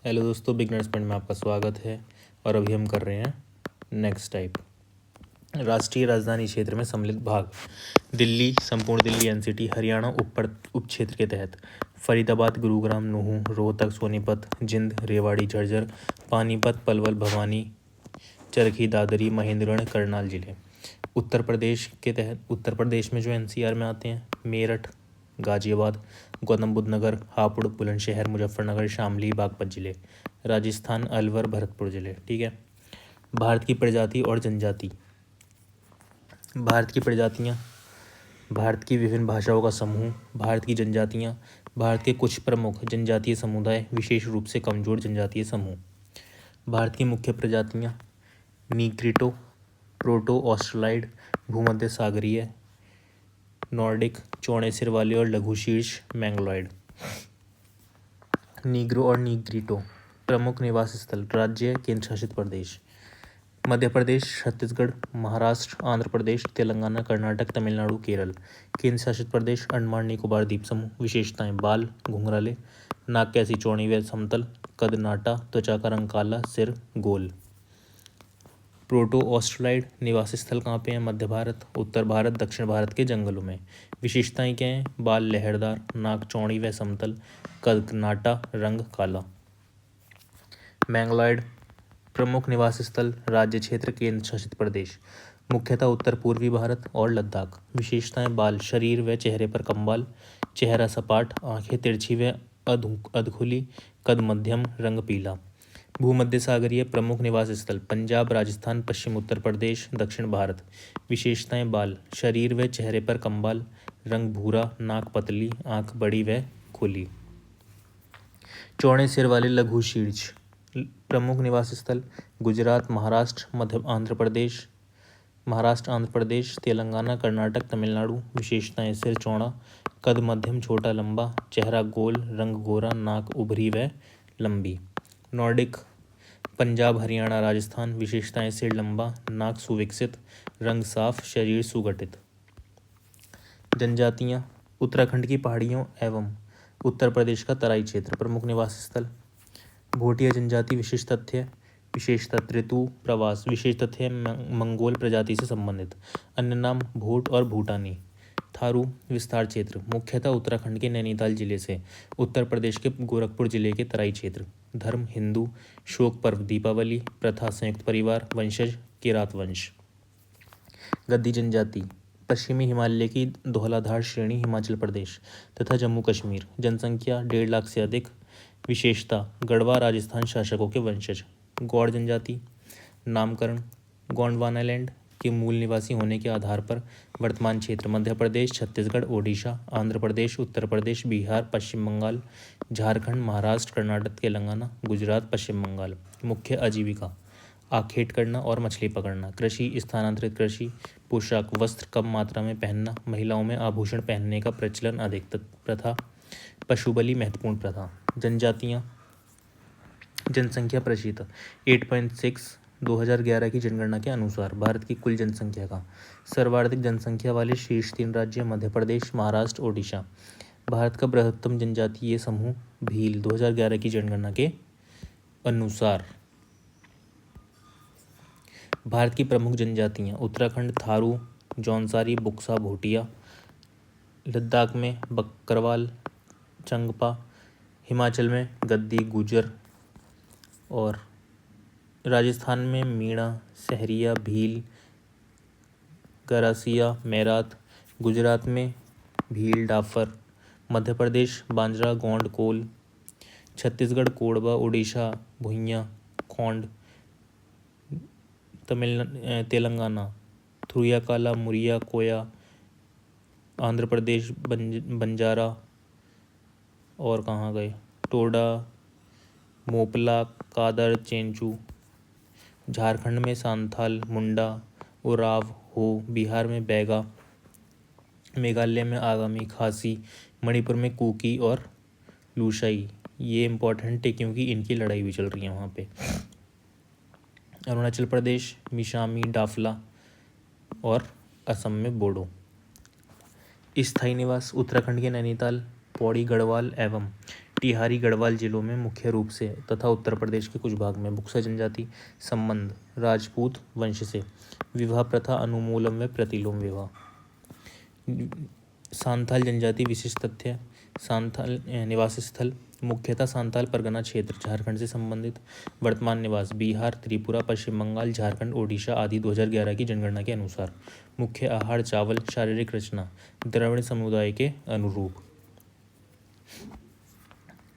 Hello दोस्तों, beginners point में आपका स्वागत है। और अभी हम कर रहे हैं नेक्स्ट टाइप। राष्ट्रीय राजधानी क्षेत्र में सम्मिलित भाग: दिल्ली, संपूर्ण दिल्ली एनसीटी, हरियाणा उप क्षेत्र के तहत फरीदाबाद, गुरुग्राम, नूंह, रोहतक, सोनीपत, जिंद, रेवाड़ी, झज्जर, पानीपत, पलवल, भवानी, चरखी, दादरी, महेंद्रगढ़, करनाल जिले। उत्तर प्रदेश के तहत उत्तर प्रदेश में जो एनसीआर में आते हैं: मेरठ, गाजियाबाद, गौतम बुद्ध नगर, हापुड़, बुलंदशहर, मुजफ्फरनगर, शामली, बागपत जिले। राजस्थान: अलवर, भरतपुर जिले। ठीक है। भारत की प्रजाति और जनजाति। भारत की प्रजातियाँ: भारत की विभिन्न भाषाओं का समूह। भारत की जनजातियाँ: भारत के कुछ प्रमुख जनजातीय समुदाय, विशेष रूप से कमजोर जनजातीय समूह। भारत की मुख्य प्रजातियाँ: नीग्रिटो, प्रोटो ऑस्ट्रलॉइड, भूमध्य सागरीय, नॉर्डिक, चौड़े सिर वाले और लघु शीर्ष मैंगलोइड। नीग्रो और नीग्रिटो। प्रमुख निवास स्थल: राज्य, केंद्र शासित प्रदेश: मध्य प्रदेश, छत्तीसगढ़, महाराष्ट्र, आंध्र प्रदेश, तेलंगाना, कर्नाटक, तमिलनाडु, केरल। केंद्र शासित प्रदेश: अंडमान निकोबार द्वीप समूह। विशेषताएं: बाल घुंघराले, नाक कैसी चौड़ी व समतल, कद नाटा, त्वचा का रंग काला, सिर गोल। प्रोटो ऑस्ट्रलॉइड निवास स्थल कहाँ पे हैं? मध्य भारत, उत्तर भारत, दक्षिण भारत के जंगलों में। विशेषताएं क्या हैं? बाल लहरदार, नाक चौड़ी व समतल, कद नाटा, रंग काला। मैंगलोइड प्रमुख निवास स्थल: राज्य, क्षेत्र, केंद्र शासित प्रदेश। मुख्यतः उत्तर पूर्वी भारत और लद्दाख। विशेषताएं: बाल शरीर व चेहरे पर कम बाल, चेहरा सपाट, आंखें तिरछी व अधखुली, कद मध्यम, रंग पीला। भूमध्य सागरीय प्रमुख निवास स्थल: पंजाब, राजस्थान, पश्चिम उत्तर प्रदेश, दक्षिण भारत। विशेषताएं: बाल शरीर व चेहरे पर कम बाल, रंग भूरा, नाक पतली, आंख बड़ी व खुली। चौड़े सिर वाले लघु शीर्ष प्रमुख निवास स्थल: गुजरात, महाराष्ट्र, आंध्र प्रदेश, तेलंगाना, कर्नाटक, तमिलनाडु। विशेषताएं: सिर चौड़ा, कद मध्यम छोटा लंबा, चेहरा गोल, रंग गोरा, नाक उभरी व लंबी। नॉर्डिक पंजाब, हरियाणा, राजस्थान। विशेषताएं: सिर लंबा, नाक सुविकसित, रंग साफ, शरीर सुगठित। जनजातियां: उत्तराखंड की पहाड़ियों एवं उत्तर प्रदेश का तराई क्षेत्र। प्रमुख निवास स्थल: भोटिया जनजाति। विशेष तथ्य: ऋतु प्रवास। विशेष तथ्य: मंगोल प्रजाति से संबंधित। अन्य नाम: भूट और भूटानी। थारू विस्तार क्षेत्र: मुख्यतः उत्तराखंड के नैनीताल जिले से उत्तर प्रदेश के गोरखपुर जिले के तराई क्षेत्र। धर्म: हिंदू। शोक पर्व: दीपावली। प्रथा: संयुक्त परिवार। वंशज: किरात वंश। गद्दी जनजाति: पश्चिमी हिमालय की धौलाधार श्रेणी, हिमाचल प्रदेश तथा जम्मू कश्मीर। जनसंख्या: 1.5 लाख से अधिक। विशेषता: गढ़वा राजस्थान शासकों के वंशज। गौड़ जनजाति। नामकरण: गोंडवानालैंड के मूल निवासी होने के आधार पर। वर्तमान क्षेत्र: मध्य प्रदेश, छत्तीसगढ़, ओडिशा, आंध्र प्रदेश, उत्तर प्रदेश, बिहार, पश्चिम बंगाल, झारखंड, महाराष्ट्र, कर्नाटक, तेलंगाना, गुजरात, पश्चिम बंगाल। मुख्य आजीविका: आखेट करना और मछली पकड़ना। कृषि: स्थानांतरित कृषि। पोशाक: वस्त्र कम मात्रा में पहनना। महिलाओं में आभूषण पहनने का प्रचलन अधिक। प्रथा: पशु बलि महत्वपूर्ण प्रथा। जनजातियाँ। जनसंख्या प्रशित 8.6 2011 की जनगणना के अनुसार भारत की कुल जनसंख्या का। सर्वाधिक जनसंख्या वाले शीर्ष 3 राज्य: मध्य प्रदेश, महाराष्ट्र, ओडिशा। भारत का बृहत्तम जनजातीय समूह भील 2011 की जनगणना के अनुसार। भारत की प्रमुख जनजातियाँ: उत्तराखंड थारू, जौनसारी, बुक्सा, भोटिया। लद्दाख में बकरवाल, चंगपा। हिमाचल में गद्दी, गुजर। और राजस्थान में मीणा, सहरिया, भील, गरासिया, मैरात। गुजरात में भील, डाफर। मध्य प्रदेश बांजरा, गोंड, कोल। छत्तीसगढ़ कोरबा, उड़ीसा भुइयाँ, खोंड। तेलंगाना थुरिया काला, मुरिया, कोया। आंध्र प्रदेश बंजारा। और कहाँ गए? टोडा, मोपला, कादर, चेंचू। झारखंड में सांथाल, मुंडा, उराव, हो। बिहार में बैगा। मेघालय में आगामी, खासी। मणिपुर में कुकी और लूशाई। ये इम्पोर्टेंट है क्योंकि इनकी लड़ाई भी चल रही है वहाँ पे। अरुणाचल प्रदेश मिशामी, डाफला। और असम में बोडो। स्थायी निवास: उत्तराखंड के नैनीताल, पौड़ी, गढ़वाल एवं टिहरी गढ़वाल जिलों में मुख्य रूप से तथा उत्तर प्रदेश के कुछ भाग में बुक्सा जनजाति संबंध राजपूत वंश से विवाह प्रथा अनुमूलम व प्रतिलोम विवाह। सांथाल जनजाति विशिष्ट तथ्य। सांथाल निवास स्थल मुख्यतः सांथाल परगना क्षेत्र झारखंड से संबंधित। वर्तमान निवास बिहार, त्रिपुरा, पश्चिम बंगाल, झारखंड, ओडिशा आदि 2011 की जनगणना के अनुसार। मुख्य आहार चावल। शारीरिक रचना द्रविड़ समुदाय के अनुरूप।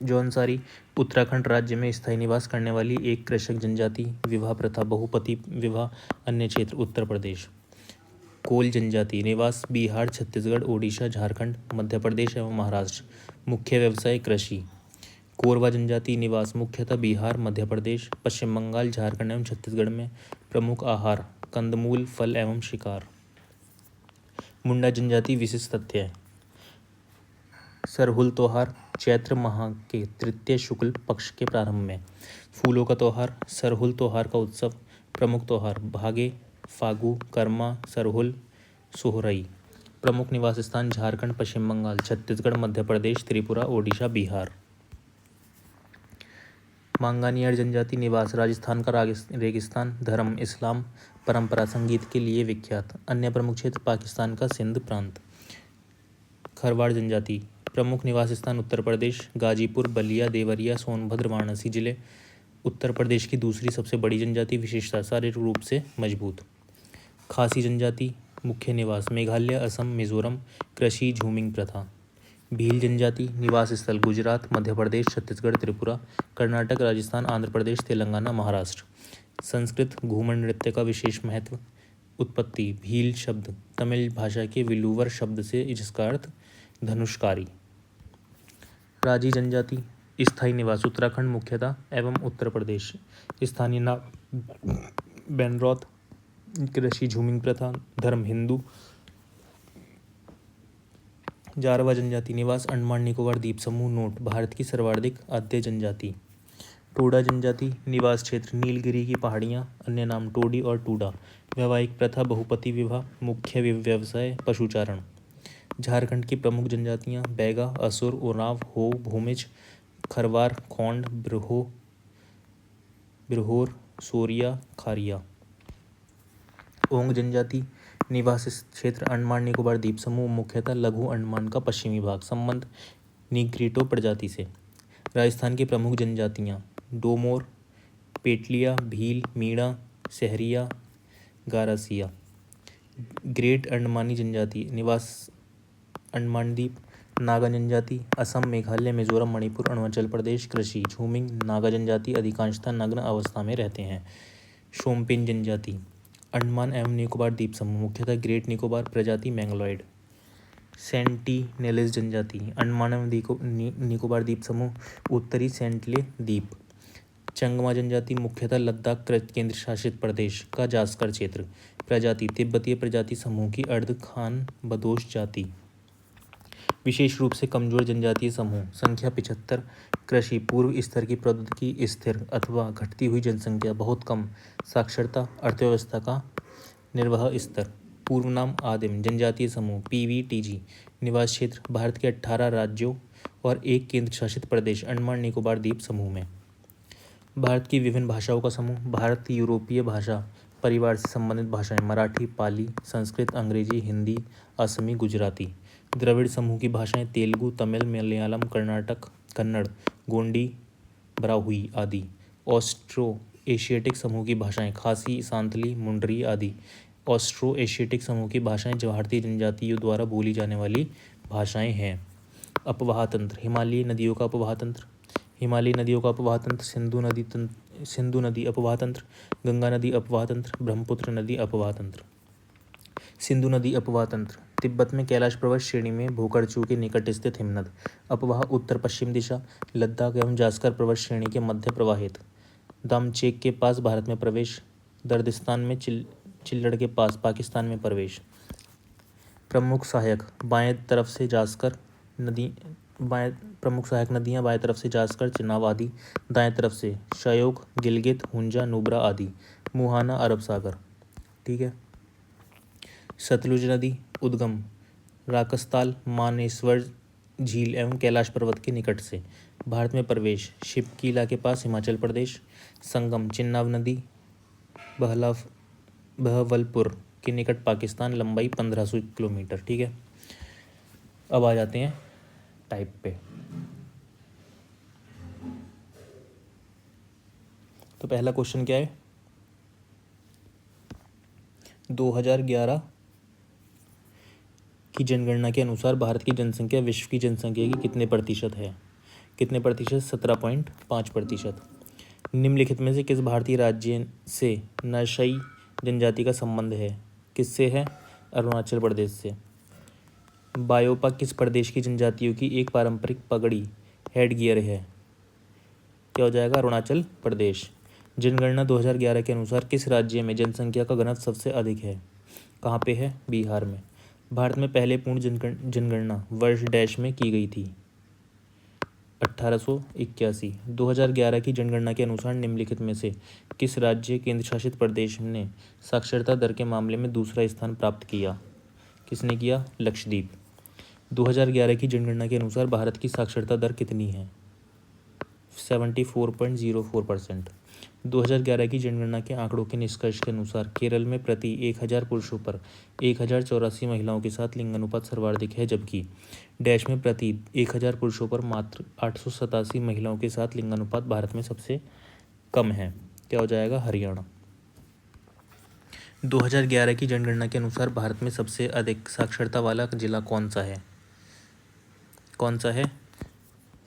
जौनसारी उत्तराखंड राज्य में स्थायी निवास करने वाली एक कृषक जनजाति। विवाह प्रथा बहुपति विवाह। अन्य क्षेत्र उत्तर प्रदेश। कोल जनजाति निवास बिहार, छत्तीसगढ़, ओडिशा, झारखंड, मध्य प्रदेश एवं महाराष्ट्र। मुख्य व्यवसाय कृषि। कोरवा जनजाति निवास मुख्यतः बिहार, मध्य प्रदेश, पश्चिम बंगाल, झारखंड एवं छत्तीसगढ़ में। प्रमुख आहार कंदमूल, फल एवं शिकार। मुंडा जनजाति विशिष्ट तथ्य। सरहुल त्योहार चैत्र माह के तृतीय शुक्ल पक्ष के प्रारंभ में। फूलों का त्योहार सरहुल त्योहार का उत्सव। प्रमुख त्योहार भागे, फागु, कर्मा, सरहुल, सोहरई। प्रमुख निवास स्थान झारखंड, पश्चिम बंगाल, छत्तीसगढ़, मध्य प्रदेश, त्रिपुरा, ओडिशा, बिहार। मांगानियर जनजाति निवास राजस्थान का रेगिस्तान। धर्म इस्लाम। परंपरा संगीत के लिए विख्यात। अन्य प्रमुख क्षेत्र पाकिस्तान का सिंध प्रांत। खरवाड़ जनजाति प्रमुख निवास स्थान उत्तर प्रदेश, गाजीपुर, बलिया, देवरिया, सोनभद्र, वाराणसी जिले। उत्तर प्रदेश की दूसरी सबसे बड़ी जनजाति। विशेषता शारीरिक रूप से मजबूत। खासी जनजाति मुख्य निवास मेघालय, असम, मिजोरम। कृषि झूमिंग प्रथा। भील जनजाति निवास स्थल गुजरात, मध्य प्रदेश, छत्तीसगढ़, त्रिपुरा, कर्नाटक, राजस्थान, आंध्र प्रदेश, तेलंगाना, महाराष्ट्र। संस्कृत घूमर नृत्य का विशेष महत्व। उत्पत्ति भील शब्द तमिल भाषा के विलुवर शब्द से जिसका अर्थ धनुषकारी। राजी जनजाति स्थायी निवास उत्तराखंड मुख्यतः एवं उत्तर प्रदेश। स्थानीय नाम बैनरौत। कृषि झूमिंग प्रथा। धर्म हिंदू। जारवा जनजाति निवास अंडमान निकोबार द्वीप समूह। नोट भारत की सर्वाधिक आद्य जनजाति। टोडा जनजाति निवास क्षेत्र नीलगिरी की पहाड़ियाँ। अन्य नाम टोडी और टूडा। वैवाहिक प्रथा बहुपति विवाह। मुख्य व्यवसाय पशुचारण। झारखंड की प्रमुख जनजातियाँ बैगा, असुर, उरांव, हो, भूमिज, खरवार, खोंड, बिरहोर, सोरिया, खारिया। ओंग जनजाति निवास क्षेत्र अंडमान निकोबार द्वीप समूह। मुख्यतः लघु अंडमान का पश्चिमी भाग। संबंध निग्रिटो प्रजाति से। राजस्थान की प्रमुख जनजातियाँ डोमोर, पेटलिया, भील, मीणा, सहरिया, गारासिया। ग्रेट अंडमानी जनजाति निवास अंडमान द्वीप। नागा जनजाति असम, मेघालय, मिजोरम, मणिपुर, अरुणाचल प्रदेश। कृषि झूमिंग। नागा जनजाति अधिकांशतः नग्न अवस्था में रहते हैं। शोम्पेन जनजाति अंडमान एवं निकोबार द्वीप समूह। मुख्यतः ग्रेट निकोबार प्रजाति मैंगलोइड। सेंटिनेलीज जनजाति अंडमान एवं निकोबार द्वीप समूह। उत्तरी सेंटिले द्वीप। चंगमा जनजाति मुख्यतः लद्दाख केंद्र शासित प्रदेश का जास्कर क्षेत्र। प्रजाति तिब्बतीय प्रजाति समूह की अर्ध खान बदोश जाति। विशेष रूप से कमजोर जनजातीय समूह। संख्या 75। कृषि पूर्व स्तर की प्रौद्योगिकी स्थिर अथवा घटती हुई जनसंख्या बहुत कम। साक्षरता अर्थव्यवस्था का निर्वाह स्तर। पूर्व नाम आदिम जनजातीय समूह PVTG। निवास क्षेत्र भारत के 18 राज्यों और एक केंद्र शासित प्रदेश अंडमान निकोबार द्वीप समूह में। भारत की विभिन्न भाषाओं का समूह। भारत यूरोपीय भाषा परिवार से संबंधित भाषाएं मराठी, पाली, संस्कृत, अंग्रेजी, हिंदी, असमी, गुजराती। द्रविड़ समूह की भाषाएं तेलुगु, तमिल, मलयालम, कन्नड़, गोंडी, ब्राहुई आदि। ऑस्ट्रो एशियाटिक समूह की भाषाएं खासी, सांथली, मुंडरी आदि। ऑस्ट्रो एशियाटिक समूह की भाषाएं भारतीय जनजातियों द्वारा बोली जाने वाली भाषाएं हैं। अपवाह तंत्र हिमालयी नदियों का अपवाह तंत्र। हिमालयी नदियों का अपवाह तंत्र सिंधु नदी अपवाह तंत्र, गंगा नदी अपवाह तंत्र, ब्रह्मपुत्र नदी अपवाह तंत्र। सिंधु नदी अपवाह तंत्र तिब्बत में कैलाश पर्वत श्रेणी में भोकरचू के निकट स्थित हिमनद। अपवाह उत्तर पश्चिम दिशा लद्दाख एवं जास्कर पर्वत श्रेणी के मध्य प्रवाहित। दामचेक के पास भारत में प्रवेश। दर्दिस्तान में चिल्लड़ के पास पाकिस्तान में प्रवेश। प्रमुख सहायक बाएं तरफ से जास्कर नदी प्रमुख सहायक नदियां बाएं तरफ से जास्कर, चिनाब आदि। दाएं तरफ से शयोक, गिलगित, हुंजा, नुब्रा आदि। मुहाना अरब सागर। ठीक है। सतलुज नदी उद्गम राकसताल, मानेसर झील एवं कैलाश पर्वत के निकट से। भारत में प्रवेश शिपकीला के पास हिमाचल प्रदेश। संगम चिन्नाब नदी बहवलपुर के निकट पाकिस्तान। लंबाई 1500 किलोमीटर। ठीक है, अब आ जाते हैं टाइप पे। तो पहला क्वेश्चन क्या है, 2011 की जनगणना के अनुसार भारत की जनसंख्या विश्व की जनसंख्या की कितने प्रतिशत है? कितने प्रतिशत? 17.5%। निम्नलिखित में से किस भारतीय राज्य से नशाई जनजाति का संबंध है? किससे है? अरुणाचल प्रदेश से। बायोपा किस प्रदेश की जनजातियों की एक पारंपरिक पगड़ी हेड गियर है? क्या हो जाएगा? अरुणाचल प्रदेश। जनगणना 2011 के अनुसार किस राज्य में जनसंख्या का घनत्व सबसे अधिक है? कहाँ पे है? बिहार में। भारत में पहले पूर्ण जनगणना वर्ष डैश में की गई थी? 1881। 2011 की जनगणना के अनुसार निम्नलिखित में से किस राज्य केंद्र शासित प्रदेश ने साक्षरता दर के मामले में दूसरा स्थान प्राप्त किया? किसने किया? लक्षद्वीप। 2011 की जनगणना के अनुसार भारत की साक्षरता दर कितनी है? 74.04%। 2011 की जनगणना के आंकड़ों के निष्कर्ष के अनुसार केरल में प्रति 1000 पुरुषों पर 1084 महिलाओं के साथ लिंगानुपात सर्वाधिक है, जबकि डैश में प्रति 1000 पुरुषों पर मात्र 887 महिलाओं के साथ लिंगानुपात भारत में सबसे कम है। क्या हो जाएगा? हरियाणा। 2011 की जनगणना के अनुसार भारत में सबसे अधिक साक्षरता वाला जिला कौन सा है? कौन सा है?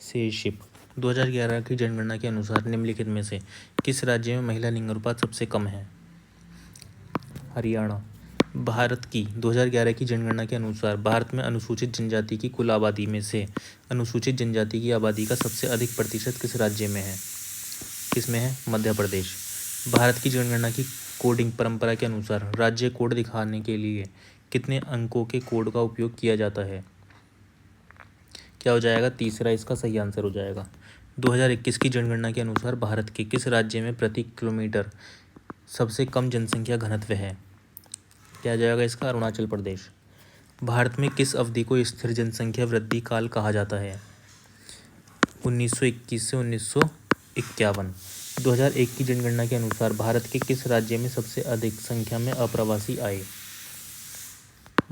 शेरशिप। 2011 की जनगणना के अनुसार निम्नलिखित में से किस राज्य में महिला लिंगानुपात सबसे कम है? हरियाणा। भारत की 2011 की जनगणना के अनुसार भारत में अनुसूचित जनजाति की कुल आबादी में से अनुसूचित जनजाति की आबादी का सबसे अधिक प्रतिशत किस राज्य में है? किस में है? मध्य प्रदेश। भारत की जनगणना की कोडिंग परंपरा के अनुसार राज्य कोड दिखाने के लिए कितने अंकों के कोड का उपयोग किया जाता है? क्या हो जाएगा? तीसरा इसका सही आंसर हो जाएगा। 2021 की जनगणना के अनुसार भारत के किस राज्य में प्रति किलोमीटर सबसे कम जनसंख्या घनत्व है? क्या हो जाएगा इसका? अरुणाचल प्रदेश। भारत में किस अवधि को स्थिर जनसंख्या वृद्धि काल कहा जाता है? 1921 से 1951। 2001 की जनगणना के अनुसार भारत के किस राज्य में सबसे अधिक संख्या में अप्रवासी आए?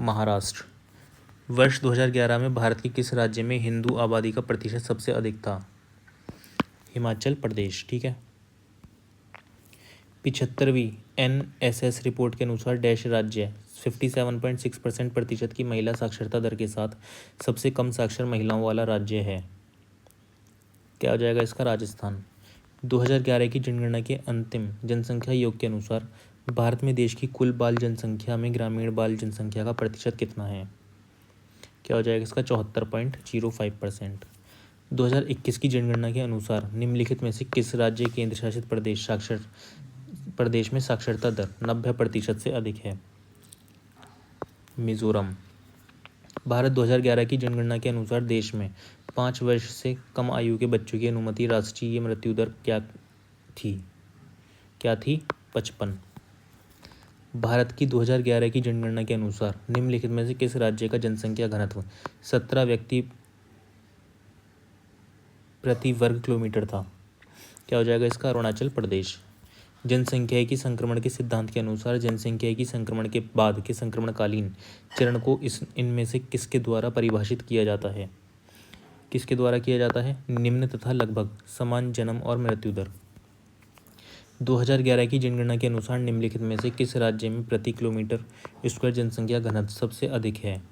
महाराष्ट्र। वर्ष 2011 में भारत के किस राज्य में हिंदू आबादी का प्रतिशत सबसे अधिक था? हिमाचल प्रदेश। ठीक है। 75वीं NSS रिपोर्ट के अनुसार डैश राज्य 57.6% प्रतिशत की महिला साक्षरता दर के साथ सबसे कम साक्षर महिलाओं वाला राज्य है। क्या हो जाएगा इसका? राजस्थान। 2011 की जनगणना के अंतिम जनसंख्या योग के अनुसार भारत में देश की कुल बाल जनसंख्या में ग्रामीण बाल जनसंख्या का प्रतिशत कितना है? क्या हो जाएगा इसका? 74.05%। 2021 की जनगणना के अनुसार निम्नलिखित में से किस राज्य केंद्र शासित प्रदेश में साक्षरता दर 90% से अधिक है? मिजोरम। भारत 2011 की जनगणना के अनुसार देश में 5 वर्ष से कम आयु के बच्चों की अनुमति राष्ट्रीय मृत्यु दर क्या थी? 55। भारत की 2011 की जनगणना के अनुसार निम्नलिखित में से किस राज्य का जनसंख्या घनत्व 17 व्यक्ति प्रति वर्ग किलोमीटर था? क्या हो जाएगा इसका? अरुणाचल प्रदेश। जनसंख्यिकी संक्रमण के सिद्धांत के अनुसार जनसंख्यिकी संक्रमण के बाद के संक्रमणकालीन चरण को इनमें से किसके द्वारा परिभाषित किया जाता है? किसके द्वारा किया जाता है? निम्न तथा लगभग समान जन्म और मृत्यु दर। 2011 की जनगणना के अनुसार निम्नलिखित में से किस राज्य में प्रति किलोमीटर स्क्वायर जनसंख्या घनत्व सबसे अधिक है?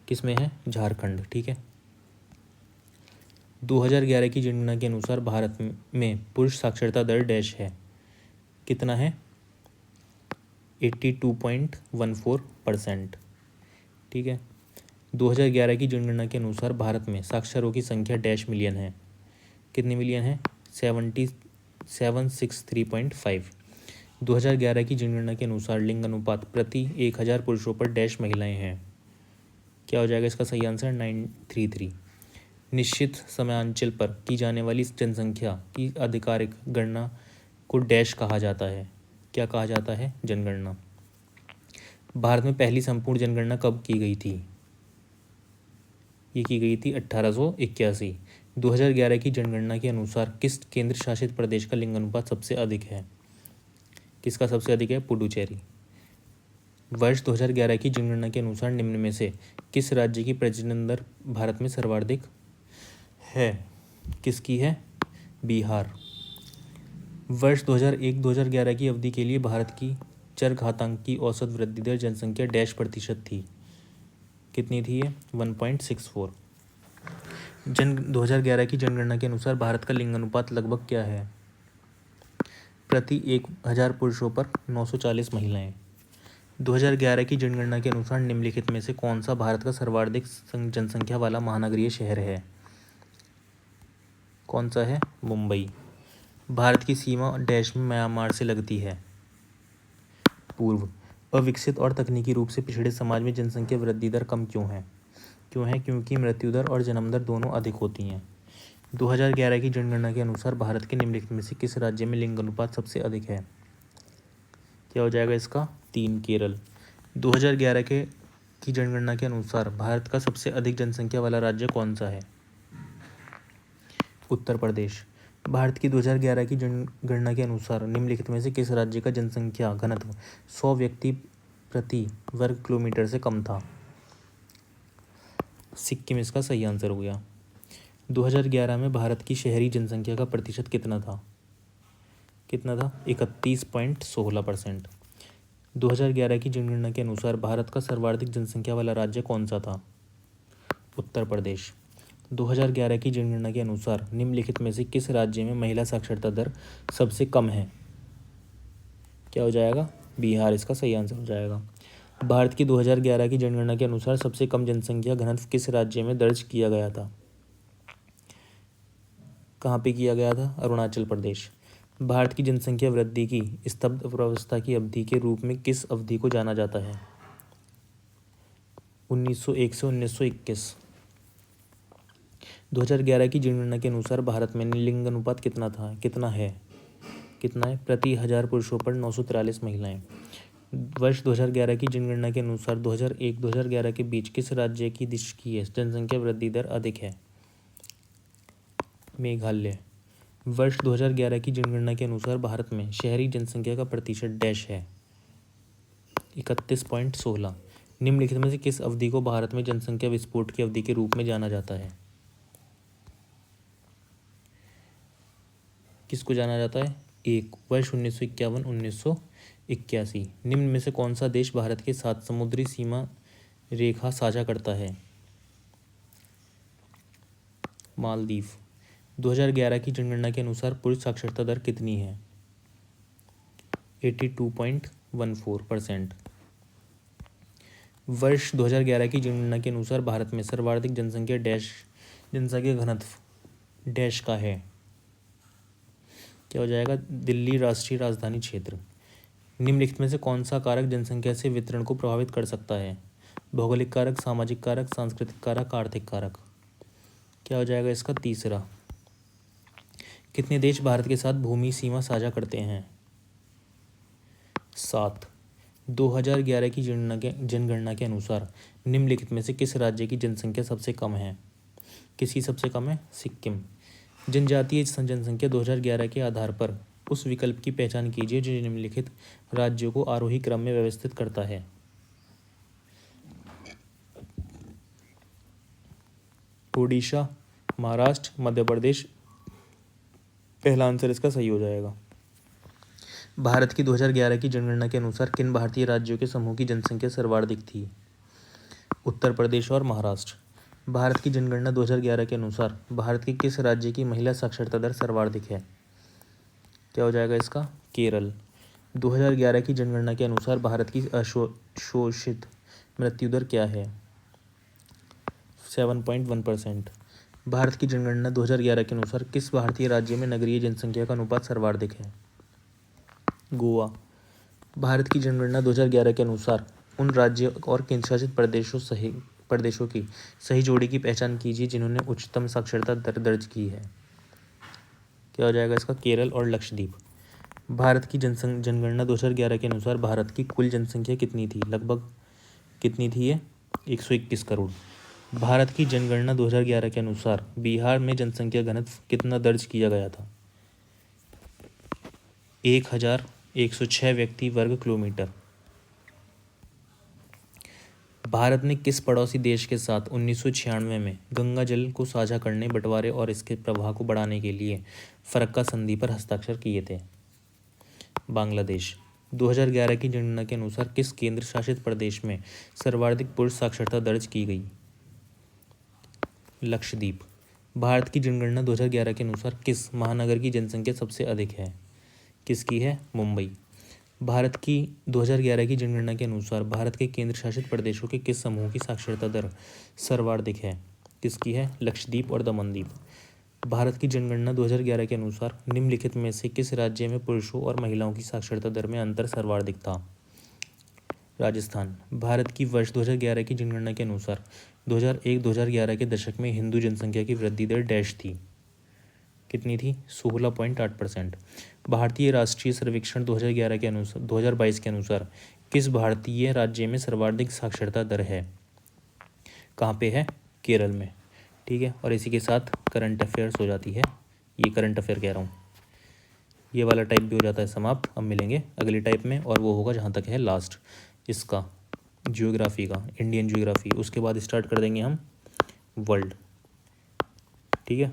किस में है? झारखंड। ठीक है। 2011 की जनगणना के अनुसार भारत में पुरुष साक्षरता दर डैश है? कितना है? 82.14%। ठीक है। 2011 की जनगणना के अनुसार भारत में साक्षरों की संख्या डैश मिलियन है? कितने मिलियन है? 763.5। 2011 की जनगणना के अनुसार लिंग अनुपात प्रति 1000 पुरुषों पर डैश महिलाएं हैं? क्या हो जाएगा इसका सही आंसर? 933। निश्चित समयांचल पर की जाने वाली जनसंख्या की आधिकारिक गणना को डैश कहा जाता है? क्या कहा जाता है? जनगणना। भारत में पहली संपूर्ण जनगणना कब की गई थी? ये की गई थी 1881। 2011 की जनगणना के अनुसार किस केंद्र शासित प्रदेश का लिंग अनुपात सबसे अधिक है? किसका सबसे अधिक है? पुडुचेरी। वर्ष 2011 की जनगणना के अनुसार निम्न में से किस राज्य की प्रजनन दर भारत में सर्वाधिक है? किसकी है? बिहार। वर्ष 2001-2011 की अवधि के लिए भारत की चरघातांक की औसत वृद्धि दर जनसंख्या डैश प्रतिशत थी। कितनी थी ये? 1.64। 2011 की जनगणना के अनुसार भारत का लिंग अनुपात लगभग क्या है? प्रति 1000 पुरुषों पर 940 महिलाएं। 2011 की जनगणना के अनुसार निम्नलिखित में से कौन सा भारत का सर्वाधिक जनसंख्या वाला महानगरीय शहर है? कौन सा है? मुंबई। भारत की सीमा डैश में म्यांमार से लगती है। पूर्व। अविकसित और तकनीकी रूप से पिछड़े समाज में जनसंख्या वृद्धि दर कम क्यों है? क्योंकि मृत्यु दर और जन्म दर दोनों अधिक होती हैं। 2011 की जनगणना के अनुसार भारत के निम्नलिखित में से किस राज्य में लिंग अनुपात सबसे अधिक है? क्या हो जाएगा इसका? 3, केरल। 2011 की जनगणना के अनुसार भारत का सबसे अधिक जनसंख्या वाला राज्य कौन सा है? उत्तर प्रदेश। भारत की 2011 की जनगणना के अनुसार निम्नलिखित में से किस राज्य का जनसंख्या घनत्व 100 व्यक्ति प्रति वर्ग किलोमीटर से कम था? सिक्किम इसका सही आंसर हो गया। 2011 में भारत की शहरी जनसंख्या का प्रतिशत कितना था? 31.16%। 2011 की जनगणना के अनुसार भारत का सर्वाधिक जनसंख्या वाला राज्य कौन सा था? उत्तर प्रदेश। 2011 की जनगणना के अनुसार निम्नलिखित में से किस राज्य में महिला साक्षरता दर सबसे कम है? क्या हो जाएगा? बिहार इसका सही आंसर हो जाएगा। भारत की 2011 की जनगणना के अनुसार सबसे कम जनसंख्या घनत्व किस राज्य में दर्ज किया गया था? कहाँ पे किया गया था? अरुणाचल प्रदेश। भारत की जनसंख्या वृद्धि की स्तब्ध अवस्था की अवधि के रूप में किस अवधि को जाना जाता है? 1901 से 1921। 2011 की जनगणना के अनुसार भारत में लिंग अनुपात कितना था? कितना है? प्रति 1000 पुरुषों पर 943 महिलाएं। वर्ष 2011 की जनगणना के अनुसार 2001-2011 के बीच किस राज्य की जनसंख्या वृद्धि दर अधिक है? मेघालय। वर्ष 2011 की जनगणना के अनुसार भारत में शहरी जनसंख्या का प्रतिशत डैश है? 31.16। निम्नलिखित में से किस अवधि को भारत में जनसंख्या विस्फोट की अवधि के रूप में जाना जाता है? किसको जाना जाता है? 1, वर्ष 1951-1981। निम्न में से कौन सा देश भारत के साथ समुद्री सीमा रेखा साझा करता है? मालदीव। 2011 की जनगणना के अनुसार पुरुष साक्षरता दर कितनी है? 82.14%। वर्ष 2011 की जनगणना के अनुसार भारत में सर्वाधिक जनसंख्या घनत्व डैश का है? क्या हो जाएगा? दिल्ली राष्ट्रीय राजधानी क्षेत्र। निम्नलिखित में से कौन सा कारक जनसंख्या से वितरण को प्रभावित कर सकता है? भौगोलिक कारक, सामाजिक कारक, सांस्कृतिक कारक, आर्थिक कारक। क्या हो जाएगा इसका? तीसरा। कितने देश भारत के साथ भूमि सीमा साझा करते हैं? 7। 2011 की जनगणना के अनुसार निम्नलिखित में से किस राज्य की जनसंख्या सबसे कम है? किसकी सबसे कम है? सिक्किम। जनजातीय जनसंख्या 2011 के आधार पर उस विकल्प की पहचान कीजिए जो निम्नलिखित राज्यों को आरोही क्रम में व्यवस्थित करता है। ओडिशा, महाराष्ट्र, मध्य प्रदेश। पहला आंसर इसका सही हो जाएगा। भारत की 2011 की जनगणना के अनुसार किन भारतीय राज्यों के समूह की जनसंख्या सर्वाधिक थी? उत्तर प्रदेश और महाराष्ट्र। भारत की जनगणना 2011 के अनुसार भारत के किस राज्य की महिला साक्षरता दर सर्वाधिक है? क्या हो जाएगा इसका? केरल। 2011 की जनगणना के अनुसार भारत की अशोषित मृत्यु दर क्या है? 7.1%। भारत की जनगणना 2011 के अनुसार किस भारतीय राज्य में नगरीय जनसंख्या का अनुपात सर्वाधिक है? गोवा। भारत की जनगणना 2011 के अनुसार उन राज्यों और केंद्रशासित प्रदेशों की सही जोड़ी की पहचान कीजिए जिन्होंने उच्चतम साक्षरता दर दर्ज की है। क्या हो जाएगा इसका? केरल और लक्षद्वीप। भारत की जनगणना 2011 के अनुसार भारत की कुल जनसंख्या कितनी थी? लगभग कितनी थी ये? 121 करोड़। भारत की जनगणना 2011 के अनुसार बिहार में जनसंख्या घनत्व कितना दर्ज किया गया था? 1106 व्यक्ति वर्ग किलोमीटर। भारत ने किस पड़ोसी देश के साथ 1996 में गंगा जल को साझा करने, बंटवारे और इसके प्रवाह को बढ़ाने के लिए फरक्का संधि पर हस्ताक्षर किए थे? बांग्लादेश। 2011 की जनगणना के अनुसार किस केंद्र शासित प्रदेश में सर्वाधिक पुरुष साक्षरता दर्ज की गई? लक्षद्वीप। भारत की जनगणना 2011 के अनुसार किस महानगर की जनसंख्या सबसे अधिक है? किसकी है? मुंबई। भारत की 2011 की जनगणना के अनुसार भारत के केंद्र शासित प्रदेशों के किस समूह की साक्षरता दर सर्वाधिक है? किसकी है? लक्षद्वीप और दमनदीप। भारत की जनगणना 2011 के अनुसार निम्नलिखित में से किस राज्य में पुरुषों और महिलाओं की साक्षरता दर में अंतर सर्वाधिक था? राजस्थान। भारत की वर्ष 2011 की जनगणना के अनुसार 2001-2011 के दशक में हिंदू जनसंख्या की वृद्धि दर डैश थी? कितनी थी? 16.8%। भारतीय राष्ट्रीय सर्वेक्षण 2022 के अनुसार किस भारतीय राज्य में सर्वाधिक साक्षरता दर है? कहाँ पे है? केरल में। ठीक है, और इसी के साथ करंट अफेयर्स हो जाती है, ये करंट अफेयर कह रहा हूँ, ये वाला टाइप भी हो जाता है समाप्त। अब मिलेंगे अगले टाइप में, और वो होगा जहाँ तक है लास्ट इसका जियोग्राफी का, इंडियन जियोग्राफी। उसके बाद स्टार्ट कर देंगे हम वर्ल्ड। ठीक है।